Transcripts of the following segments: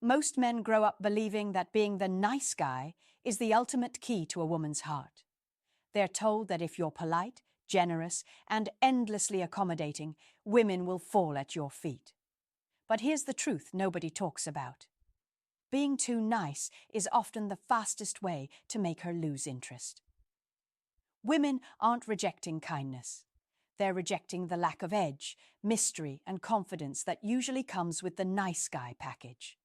Most men grow up believing that being the nice guy is the ultimate key to a woman's heart. They're told that if you're polite, generous, and endlessly accommodating, women will fall at your feet. But here's the truth nobody talks about. Being too nice is often the fastest way to make her lose interest. Women aren't rejecting kindness. They're rejecting the lack of edge, mystery, and confidence that usually comes with the nice guy package.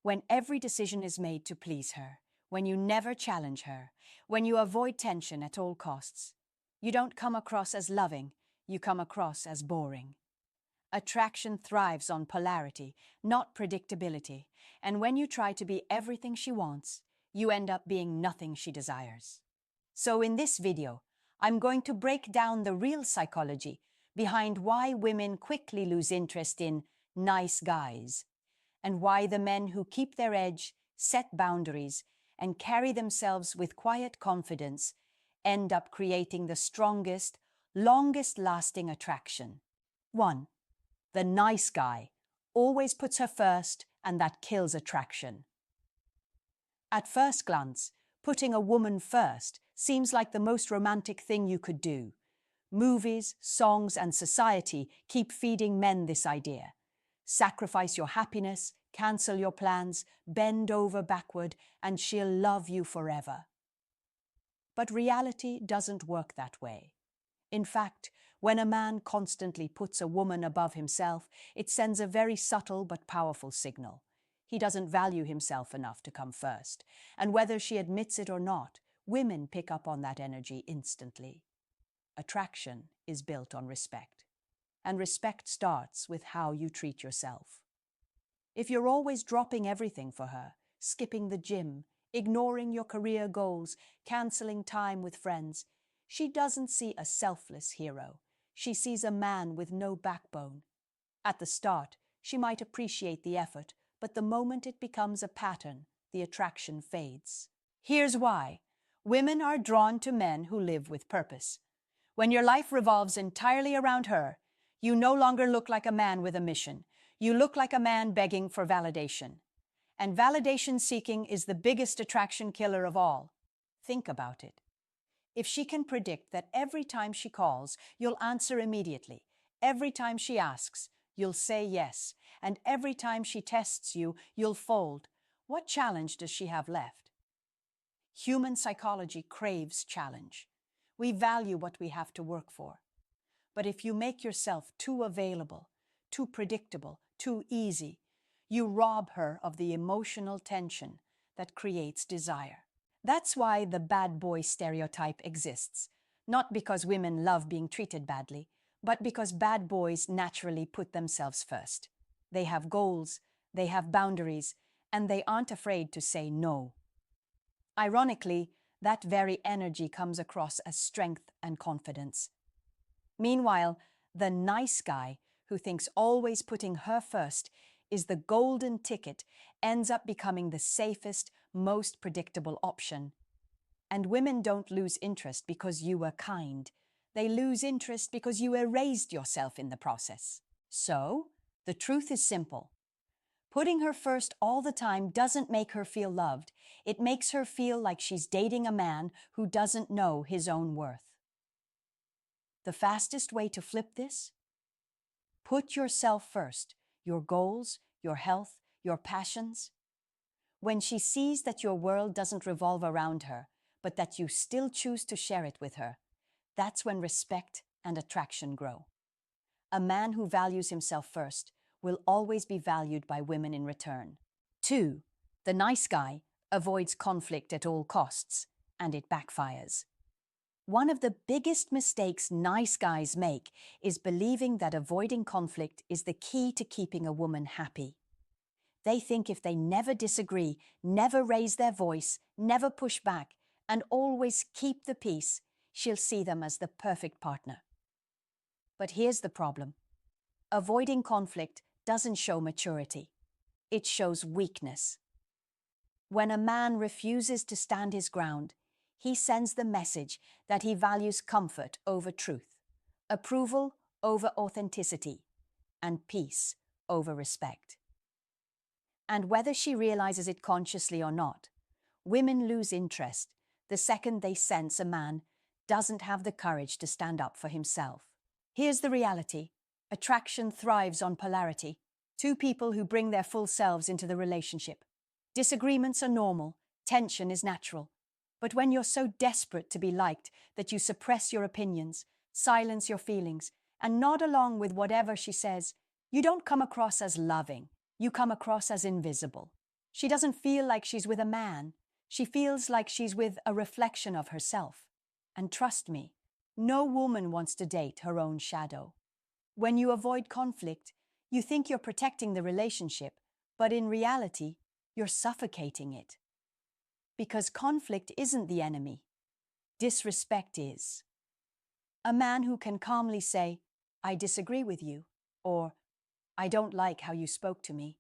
When every decision is made to please her, when you never challenge her, when you avoid tension at all costs, you don't come across as loving, you come across as boring. Attraction thrives on polarity, not predictability, and when you try to be everything she wants, you end up being nothing she desires. So in this video, I'm going to break down the real psychology behind why women quickly lose interest in nice guys, and why the men who keep their edge, set boundaries, and carry themselves with quiet confidence end up creating the strongest, longest-lasting attraction. 1. The nice guy always puts her first, and that kills attraction. At first glance, putting a woman first seems like the most romantic thing you could do. Movies, songs, and society keep feeding men this idea. Sacrifice your happiness, cancel your plans, bend over backward, and she'll love you forever. But reality doesn't work that way. In fact, when a man constantly puts a woman above himself, it sends a very subtle but powerful signal. He doesn't value himself enough to come first, and whether she admits it or not, women pick up on that energy instantly. Attraction is built on respect, and respect starts with how you treat yourself. If you're always dropping everything for her, skipping the gym, ignoring your career goals, canceling time with friends, she doesn't see a selfless hero. She sees a man with no backbone. At the start, she might appreciate the effort, but the moment it becomes a pattern, the attraction fades. Here's why. Women are drawn to men who live with purpose. When your life revolves entirely around her, you no longer look like a man with a mission. You look like a man begging for validation. And validation seeking is the biggest attraction killer of all. Think about it. If she can predict that every time she calls, you'll answer immediately, every time she asks, you'll say yes, and every time she tests you, you'll fold, what challenge does she have left? Human psychology craves challenge. We value what we have to work for. But if you make yourself too available, too predictable, too easy, you rob her of the emotional tension that creates desire. That's why the bad boy stereotype exists, not because women love being treated badly, but because bad boys naturally put themselves first. They have goals, they have boundaries, and they aren't afraid to say no. Ironically, that very energy comes across as strength and confidence. Meanwhile, the nice guy, who thinks always putting her first is the golden ticket, ends up becoming the safest, most predictable option. And women don't lose interest because you were kind. They lose interest because you erased yourself in the process. So, the truth is simple. Putting her first all the time doesn't make her feel loved. It makes her feel like she's dating a man who doesn't know his own worth. The fastest way to flip this? Put yourself first, your goals, your health, your passions. When she sees that your world doesn't revolve around her, but that you still choose to share it with her, that's when respect and attraction grow. A man who values himself first will always be valued by women in return. 2. The nice guy avoids conflict at all costs, and it backfires. One of the biggest mistakes nice guys make is believing that avoiding conflict is the key to keeping a woman happy. They think if they never disagree, never raise their voice, never push back, and always keep the peace, she'll see them as the perfect partner. But here's the problem. Avoiding conflict doesn't show maturity. It shows weakness. When a man refuses to stand his ground, he sends the message that he values comfort over truth, approval over authenticity, and peace over respect. And whether she realizes it consciously or not, women lose interest the second they sense a man doesn't have the courage to stand up for himself. Here's the reality. Attraction thrives on polarity. Two people who bring their full selves into the relationship. Disagreements are normal, tension is natural. But when you're so desperate to be liked that you suppress your opinions, silence your feelings, and nod along with whatever she says, you don't come across as loving. You come across as invisible. She doesn't feel like she's with a man. She feels like she's with a reflection of herself. And trust me, no woman wants to date her own shadow. When you avoid conflict, you think you're protecting the relationship, but in reality, you're suffocating it. Because conflict isn't the enemy. Disrespect is. A man who can calmly say, "I disagree with you," or "I don't like how you spoke to me,"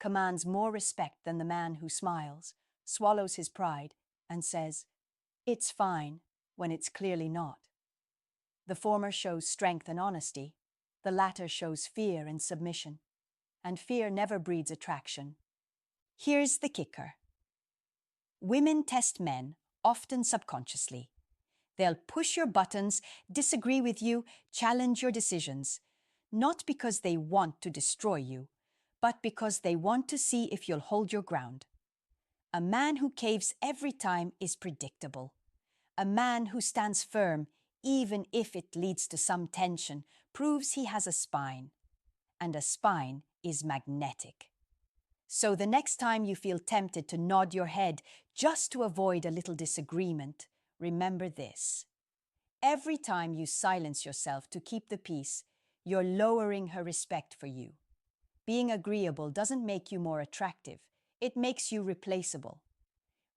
commands more respect than the man who smiles, swallows his pride, and says, "It's fine," when it's clearly not. The former shows strength and honesty. The latter shows fear and submission. And fear never breeds attraction. Here's the kicker. Women test men, often subconsciously. They'll push your buttons, disagree with you, challenge your decisions, not because they want to destroy you, but because they want to see if you'll hold your ground. A man who caves every time is predictable. A man who stands firm, even if it leads to some tension, proves he has a spine. And a spine is magnetic. So the next time you feel tempted to nod your head just to avoid a little disagreement, remember this. Every time you silence yourself to keep the peace, you're lowering her respect for you. Being agreeable doesn't make you more attractive. It makes you replaceable.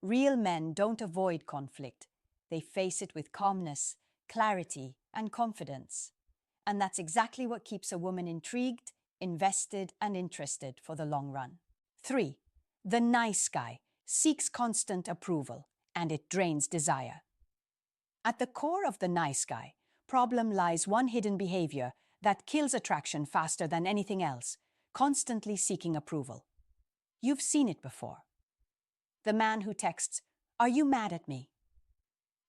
Real men don't avoid conflict. They face it with calmness, clarity, and confidence. And that's exactly what keeps a woman intrigued, invested, and interested for the long run. 3. The nice guy seeks constant approval, and it drains desire. At the core of the nice guy problem lies one hidden behavior that kills attraction faster than anything else, constantly seeking approval. You've seen it before. The man who texts, "Are you mad at me?"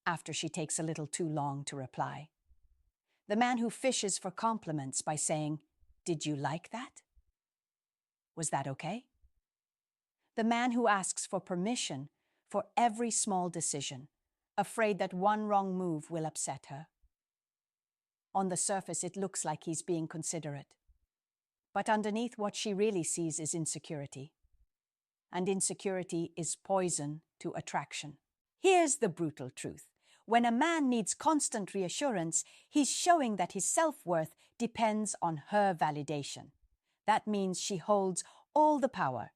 after she takes a little too long to reply. The man who fishes for compliments by saying, "Did you like that? Was that okay?" The man who asks for permission for every small decision, afraid that one wrong move will upset her. On the surface, it looks like he's being considerate. But underneath, what she really sees is insecurity. And insecurity is poison to attraction. Here's the brutal truth. When a man needs constant reassurance, he's showing that his self-worth depends on her validation. That means she holds all the power.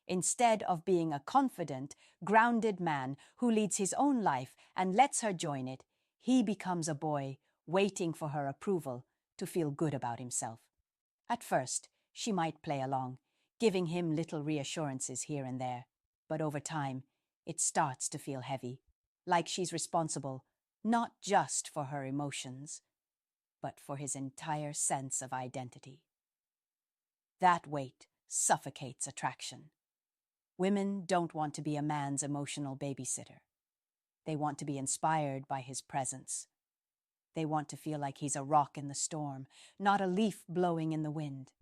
Instead of being a confident, grounded man who leads his own life and lets her join it, he becomes a boy waiting for her approval to feel good about himself. At first, she might play along, giving him little reassurances here and there. But over time, it starts to feel heavy, like she's responsible not just for her emotions, but for his entire sense of identity. That weight suffocates attraction. Women don't want to be a man's emotional babysitter. They want to be inspired by his presence. They want to feel like he's a rock in the storm, not a leaf blowing in the wind.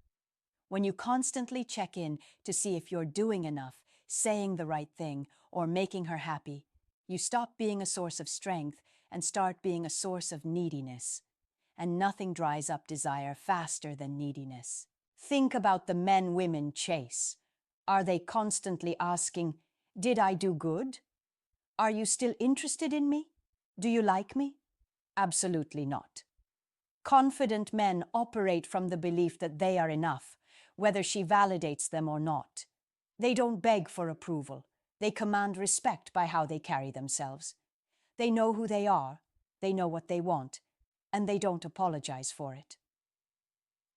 When you constantly check in to see if you're doing enough, saying the right thing, or making her happy, you stop being a source of strength and start being a source of neediness. And nothing dries up desire faster than neediness. Think about the men women chase. Are they constantly asking, "Did I do good? Are you still interested in me? Do you like me?" Absolutely not. Confident men operate from the belief that they are enough, whether she validates them or not. They don't beg for approval. They command respect by how they carry themselves. They know who they are, they know what they want, and they don't apologize for it.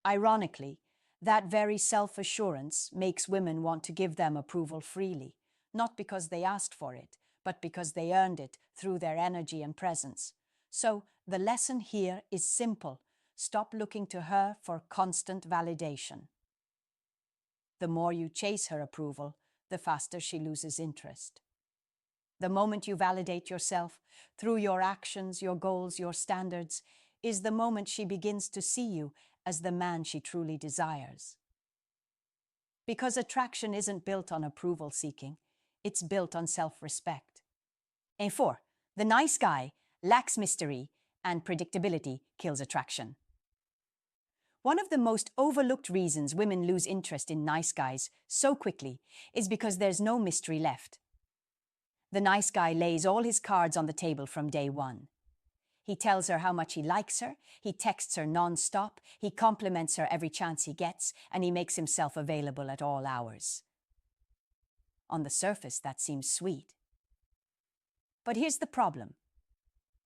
Ironically, that very self-assurance makes women want to give them approval freely, not because they asked for it, but because they earned it through their energy and presence. So the lesson here is simple. Stop looking to her for constant validation. The more you chase her approval, the faster she loses interest. The moment you validate yourself through your actions, your goals, your standards, is the moment she begins to see you as the man she truly desires. Because attraction isn't built on approval seeking, it's built on self-respect. And 4. The nice guy lacks mystery, and predictability kills attraction. One of the most overlooked reasons women lose interest in nice guys so quickly is because there's no mystery left. The nice guy lays all his cards on the table from day one. He tells her how much he likes her, he texts her non-stop, he compliments her every chance he gets, and he makes himself available at all hours. On the surface, that seems sweet. But here's the problem.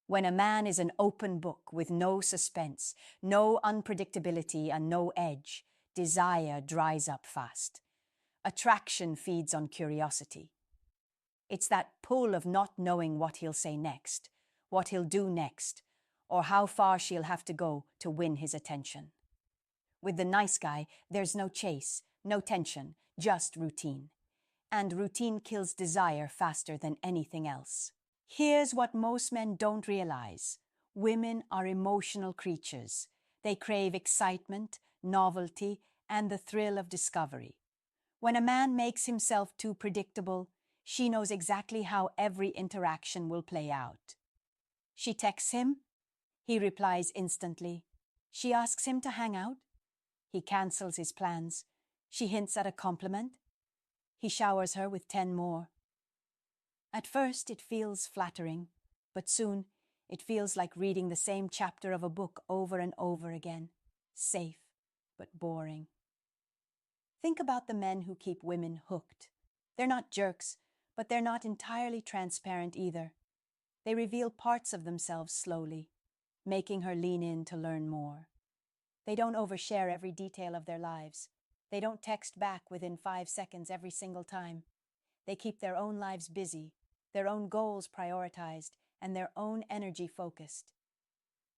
When a man is an open book with no suspense, no unpredictability, and no edge, desire dries up fast. Attraction feeds on curiosity. It's that pull of not knowing what he'll say next, what he'll do next, or how far she'll have to go to win his attention. With the nice guy, there's no chase, no tension, just routine. And routine kills desire faster than anything else. Here's what most men don't realize. Women are emotional creatures. They crave excitement, novelty, and the thrill of discovery. When a man makes himself too predictable, she knows exactly how every interaction will play out. She texts him. He replies instantly. She asks him to hang out. He cancels his plans. She hints at a compliment. He showers her with 10 more. At first, it feels flattering, but soon it feels like reading the same chapter of a book over and over again. Safe, but boring. Think about the men who keep women hooked. They're not jerks, but they're not entirely transparent either. They reveal parts of themselves slowly, making her lean in to learn more. They don't overshare every detail of their lives. They don't text back within 5 seconds every single time. They keep their own lives busy, their own goals prioritized, and their own energy focused.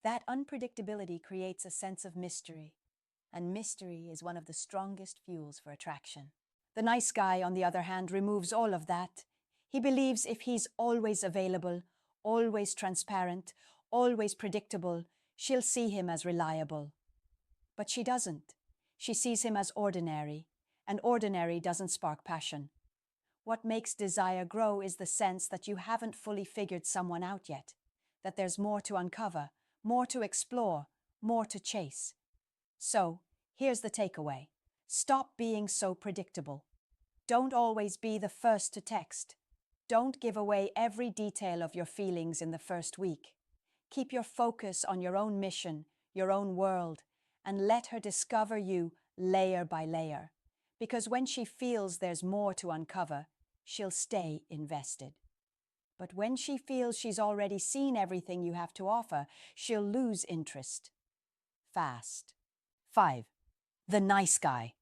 That unpredictability creates a sense of mystery, and mystery is one of the strongest fuels for attraction. The nice guy, on the other hand, removes all of that. He believes if he's always available, always transparent, always predictable, she'll see him as reliable. But she doesn't. She sees him as ordinary, and ordinary doesn't spark passion. What makes desire grow is the sense that you haven't fully figured someone out yet, that there's more to uncover, more to explore, more to chase. So, here's the takeaway. Stop being so predictable. Don't always be the first to text. Don't give away every detail of your feelings in the first week. Keep your focus on your own mission, your own world, and let her discover you layer by layer. Because when she feels there's more to uncover, she'll stay invested. But when she feels she's already seen everything you have to offer, she'll lose interest. Fast. 5. The nice guy.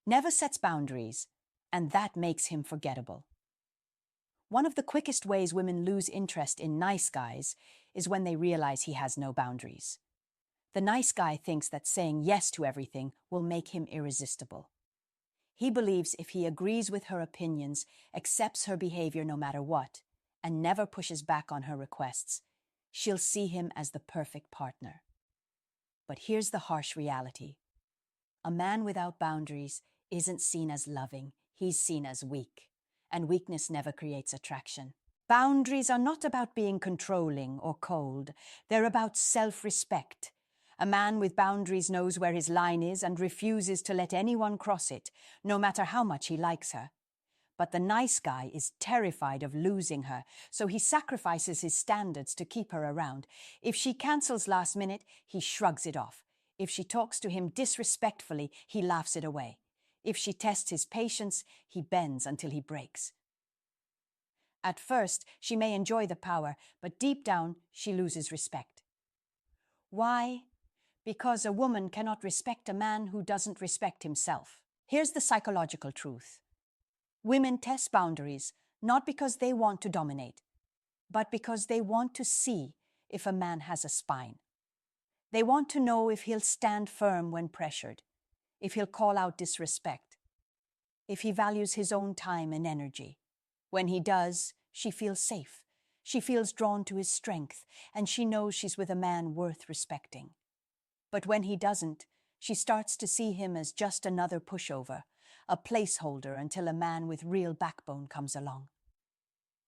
Never sets boundaries, and that makes him forgettable. One of the quickest ways women lose interest in nice guys is when they realize he has no boundaries. The nice guy thinks that saying yes to everything will make him irresistible. He believes if he agrees with her opinions, accepts her behavior no matter what, and never pushes back on her requests, she'll see him as the perfect partner. But here's the harsh reality. A man without boundaries isn't seen as loving, he's seen as weak. And weakness never creates attraction. Boundaries are not about being controlling or cold. They're about self-respect. A man with boundaries knows where his line is and refuses to let anyone cross it, no matter how much he likes her. But the nice guy is terrified of losing her, so he sacrifices his standards to keep her around. If she cancels last minute, he shrugs it off. If she talks to him disrespectfully, he laughs it away. If she tests his patience, he bends until he breaks. At first, she may enjoy the power, but deep down, she loses respect. Why? Because a woman cannot respect a man who doesn't respect himself. Here's the psychological truth. Women test boundaries not because they want to dominate, but because they want to see if a man has a spine. They want to know if he'll stand firm when pressured, if he'll call out disrespect, if he values his own time and energy. When he does, she feels safe. She feels drawn to his strength, and she knows she's with a man worth respecting. But when he doesn't, she starts to see him as just another pushover, a placeholder until a man with real backbone comes along.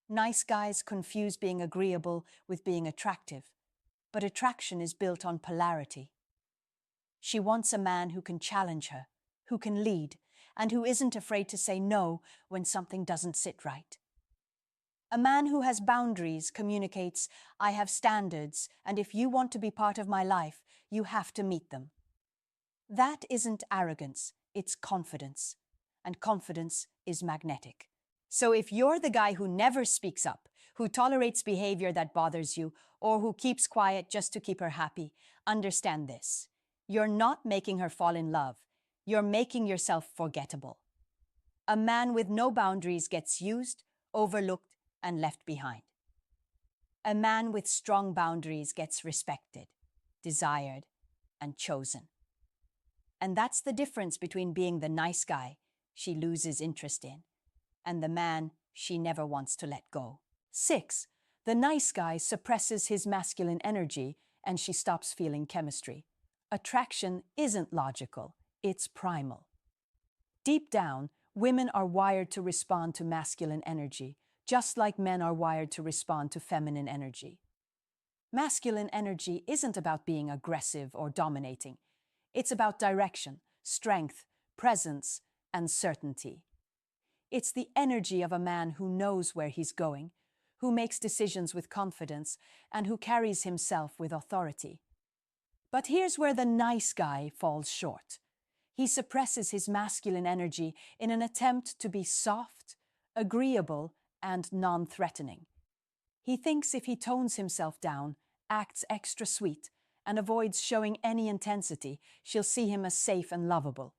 Nice guys confuse being agreeable with being attractive, but attraction is built on polarity. She wants a man who can challenge her, who can lead, and who isn't afraid to say no when something doesn't sit right. A man who has boundaries communicates, I have standards, and if you want to be part of my life, you have to meet them. That isn't arrogance, it's confidence, and confidence is magnetic. So if you're the guy who never speaks up, who tolerates behavior that bothers you, or who keeps quiet just to keep her happy, understand this. You're not making her fall in love. You're making yourself forgettable. A man with no boundaries gets used, overlooked, and left behind. A man with strong boundaries gets respected, desired, and chosen. And that's the difference between being the nice guy she loses interest in and the man she never wants to let go. 6. The nice guy suppresses his masculine energy and she stops feeling chemistry. Attraction isn't logical, it's primal. Deep down, women are wired to respond to masculine energy, just like men are wired to respond to feminine energy. Masculine energy isn't about being aggressive or dominating. It's about direction, strength, presence, and certainty. It's the energy of a man who knows where he's going, who makes decisions with confidence, and who carries himself with authority. But here's where the nice guy falls short. He suppresses his masculine energy in an attempt to be soft, agreeable, and non-threatening. He thinks if he tones himself down, acts extra sweet, and avoids showing any intensity, she'll see him as safe and lovable.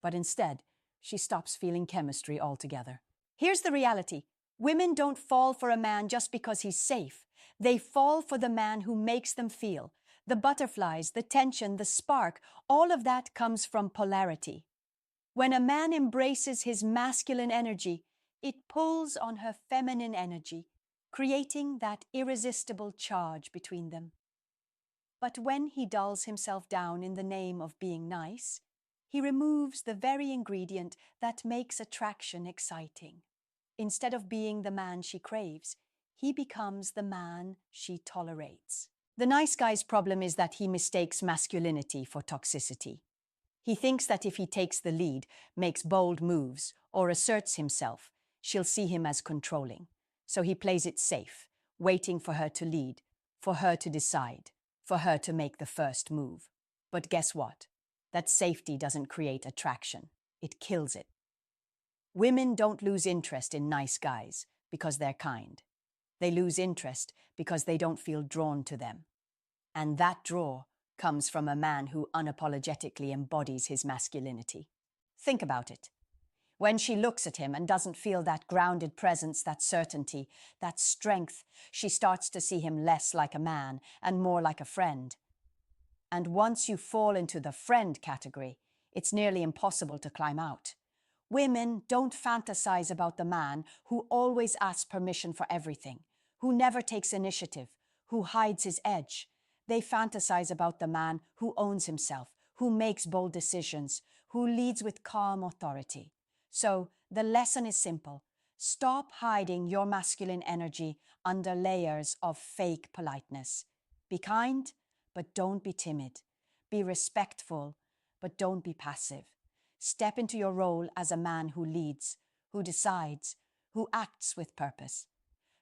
But instead, she stops feeling chemistry altogether. Here's the reality. Women don't fall for a man just because he's safe. They fall for the man who makes them feel. The butterflies, the tension, the spark, all of that comes from polarity. When a man embraces his masculine energy, it pulls on her feminine energy, creating that irresistible charge between them. But when he dulls himself down in the name of being nice, he removes the very ingredient that makes attraction exciting. Instead of being the man she craves, he becomes the man she tolerates. The nice guy's problem is that he mistakes masculinity for toxicity. He thinks that if he takes the lead, makes bold moves, or asserts himself, she'll see him as controlling. So he plays it safe, waiting for her to lead, for her to decide, for her to make the first move. But guess what? That safety doesn't create attraction. It kills it. Women don't lose interest in nice guys because they're kind. They lose interest because they don't feel drawn to them. And that draw comes from a man who unapologetically embodies his masculinity. Think about it. When she looks at him and doesn't feel that grounded presence, that certainty, that strength, she starts to see him less like a man and more like a friend. And once you fall into the friend category, it's nearly impossible to climb out. Women don't fantasize about the man who always asks permission for everything, who never takes initiative, who hides his edge. They fantasize about the man who owns himself, who makes bold decisions, who leads with calm authority. So the lesson is simple. Stop hiding your masculine energy under layers of fake politeness. Be kind, but don't be timid. Be respectful, but don't be passive. Step into your role as a man who leads, who decides, who acts with purpose.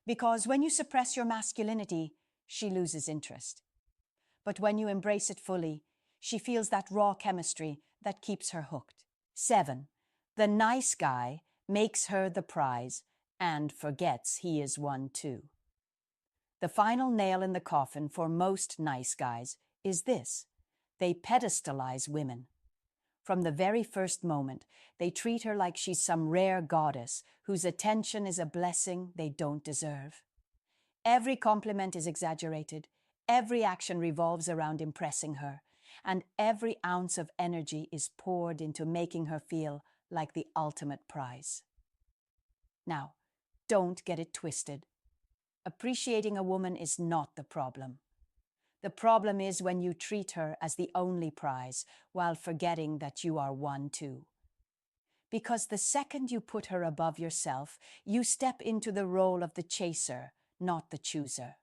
Because when you suppress your masculinity, she loses interest. But when you embrace it fully, she feels that raw chemistry that keeps her hooked. 7. The nice guy makes her the prize and forgets he is one too. The final nail in the coffin for most nice guys is this: they pedestalize women. From the very first moment, they treat her like she's some rare goddess whose attention is a blessing they don't deserve. Every compliment is exaggerated, every action revolves around impressing her, and every ounce of energy is poured into making her feel like the ultimate prize. Now, don't get it twisted. Appreciating a woman is not the problem. The problem is when you treat her as the only prize while forgetting that you are one too. Because the second you put her above yourself, you step into the role of the chaser, not the chooser.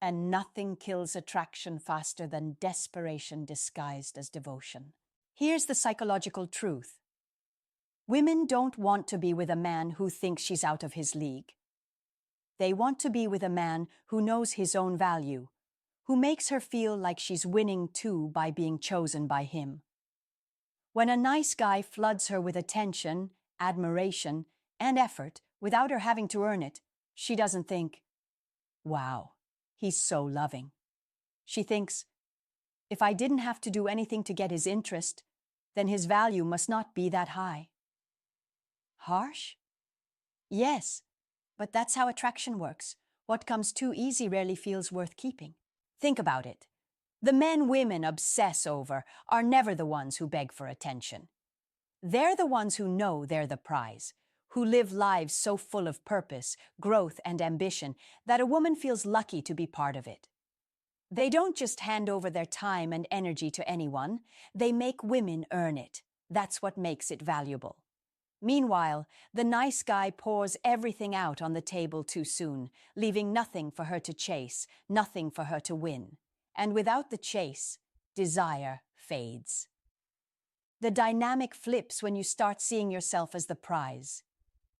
And nothing kills attraction faster than desperation disguised as devotion. Here's the psychological truth. Women don't want to be with a man who thinks she's out of his league. They want to be with a man who knows his own value, who makes her feel like she's winning too by being chosen by him. When a nice guy floods her with attention, admiration, and effort without her having to earn it, she doesn't think, "Wow, he's so loving." She thinks, "If I didn't have to do anything to get his interest, then his value must not be that high." Harsh? Yes, but that's how attraction works. What comes too easy rarely feels worth keeping. Think about it. The men women obsess over are never the ones who beg for attention. They're the ones who know they're the prize, who live lives so full of purpose, growth, and ambition that a woman feels lucky to be part of it. They don't just hand over their time and energy to anyone, they make women earn it. That's what makes it valuable. Meanwhile, the nice guy pours everything out on the table too soon, leaving nothing for her to chase, nothing for her to win. And without the chase, desire fades. The dynamic flips when you start seeing yourself as the prize.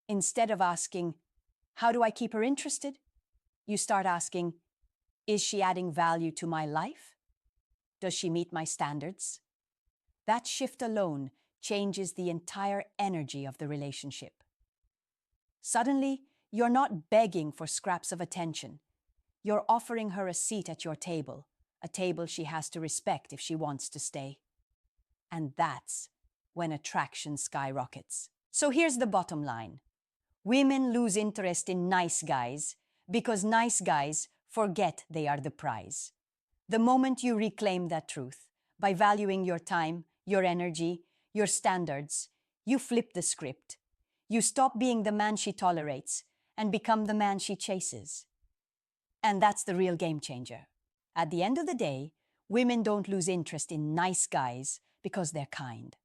Instead of asking, "How do I keep her interested?" you start asking, "Is she adding value to my life? Does she meet my standards?" That shift alone changes the entire energy of the relationship. Suddenly, you're not begging for scraps of attention. You're offering her a seat at your table, a table she has to respect if she wants to stay. And that's when attraction skyrockets. So here's the bottom line. Women lose interest in nice guys because nice guys forget they are the prize. The moment you reclaim that truth, by valuing your time, your energy, your standards, you flip the script. You stop being the man she tolerates and become the man she chases. And that's the real game changer. At the end of the day, women don't lose interest in nice guys because they're kind.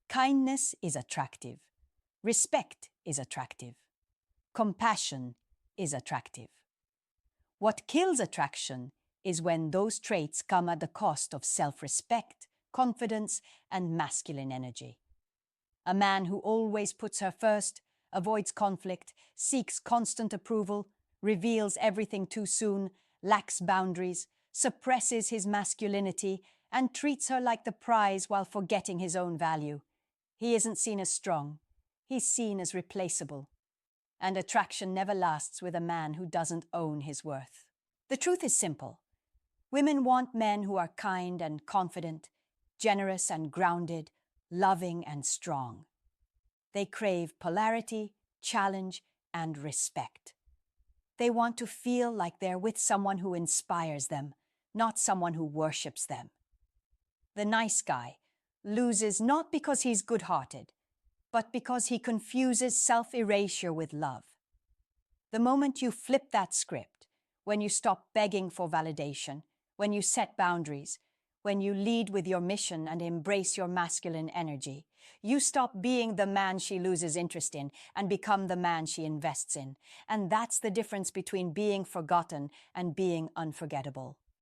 Kindness is attractive. Respect is attractive. Compassion is attractive. What kills attraction is when those traits come at the cost of self-respect, confidence, and masculine energy. A man who always puts her first, avoids conflict, seeks constant approval, reveals everything too soon, lacks boundaries, suppresses his masculinity, and treats her like the prize while forgetting his own value. He isn't seen as strong. He's seen as replaceable. And attraction never lasts with a man who doesn't own his worth. The truth is simple. Women want men who are kind and confident, generous and grounded, loving and strong. They crave polarity, challenge, and respect. They want to feel like they're with someone who inspires them, not someone who worships them. The nice guy loses not because he's good-hearted, but because he confuses self-erasure with love. The moment you flip that script, when you stop begging for validation, when you set boundaries, when you lead with your mission and embrace your masculine energy, you stop being the man she loses interest in and become the man she invests in. And that's the difference between being forgotten and being unforgettable.